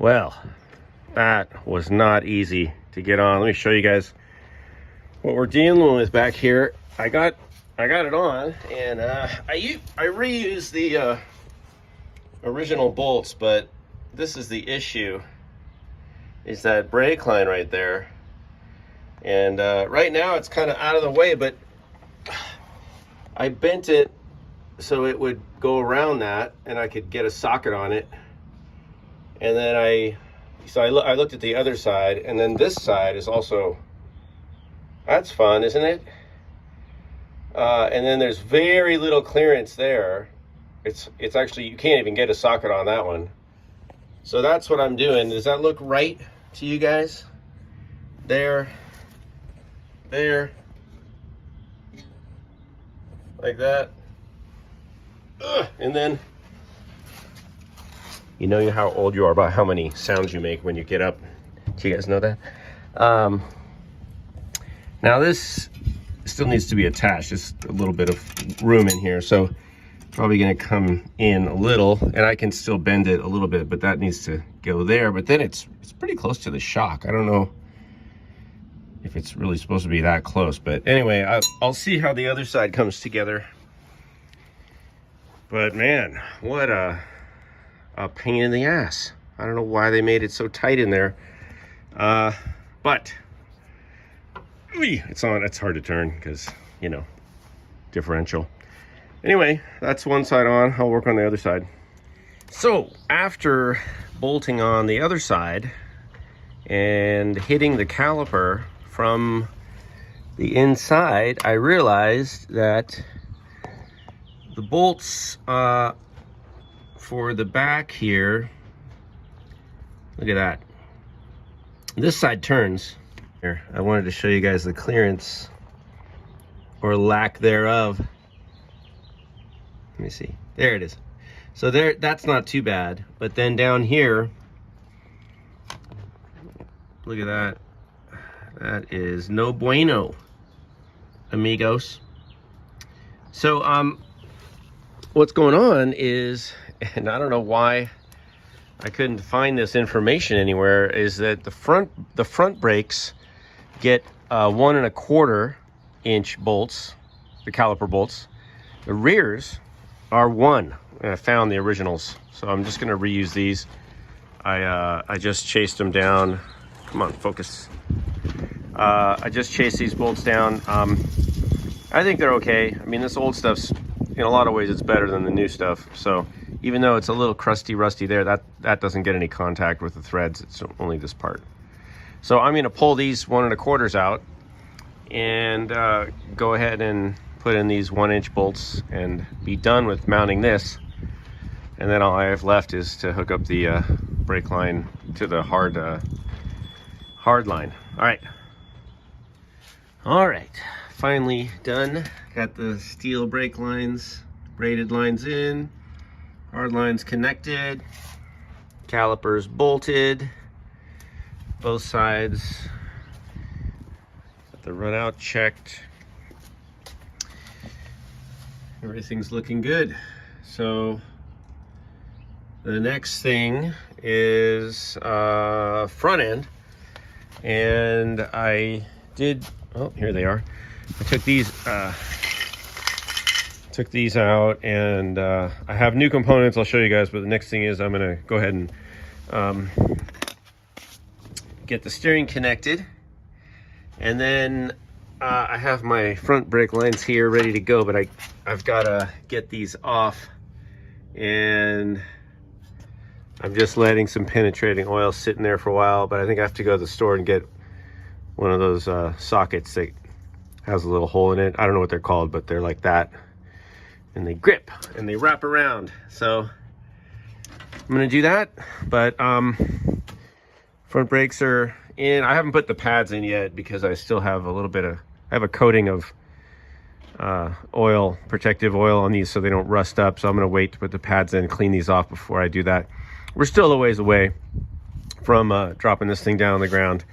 Well, that was not easy to get on. Let me show you guys what we're dealing with back here. I got it on, and I reused the original bolts, but this is the issue, is that brake line right there. And right now it's kind of out of the way, but I bent it so it would go around that and I could get a socket on it. And then I looked at the other side, and then this side is also, that's fun, isn't it? And then there's very little clearance there. It's actually, you can't even get a socket on that one. So that's what I'm doing. Does that look right to you guys? There, like that. And then, you know how old you are by how many sounds you make when you get up. Do you guys know that? Now this still needs to be attached. Just a little bit of room in here, so probably gonna come in a little, and I can still bend it a little bit, but that needs to go there. But then it's pretty close to the shock. I don't know if it's really supposed to be that close, but anyway, I'll see how the other side comes together. But man, what a pain in the ass. I don't know why they made it so tight in there, but it's on. It's hard to turn because, you know, differential. Anyway, that's one side on. I'll work on the other side. So after bolting on the other side and hitting the caliper from the inside, I realized that the bolts for the back here, look at that, this side turns. Here, I wanted to show you guys the clearance or lack thereof. Let me see, there it is. So there, that's not too bad. But then down here, look at that, that is no bueno, amigos. So what's going on is, and I don't know why I couldn't find this information anywhere, is that the front brakes get 1 1/4 inch bolts, the caliper bolts. The rears are 1, and I found the originals, so I'm just gonna reuse these. I just chased them down. Come on, focus. I just chased these bolts down. I think they're okay. I mean, this old stuff's, in a lot of ways, it's better than the new stuff. So even though it's a little crusty, rusty there, that doesn't get any contact with the threads. It's only this part. So I'm gonna pull these 1 1/4s out and go ahead and put in these 1-inch bolts and be done with mounting this. And then all I have left is to hook up the brake line to the hard line. All right, finally done. Got the steel brake lines, braided lines in, hard lines connected, calipers bolted, both sides. Got the run out checked. Everything's looking good. So the next thing is front end, and I did, oh, here they are. I took these out, and I have new components I'll show you guys, but the next thing is I'm gonna go ahead and get the steering connected, and then I have my front brake lines here ready to go, but I've got to get these off, and I'm just letting some penetrating oil sit in there for a while. But I think I have to go to the store and get one of those sockets that has a little hole in it. I don't know what they're called, but they're like that, and they grip and they wrap around. So I'm gonna do that. But front brakes are in. I haven't put the pads in yet because I still have a little bit of, I have a coating of oil, protective oil on these so they don't rust up. So I'm gonna wait to put the pads in, clean these off before I do that. We're still a ways away from dropping this thing down on the ground.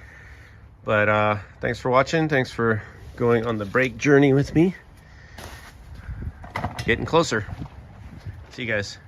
But thanks for watching. Thanks for going on the brake journey with me. Getting closer. See you guys.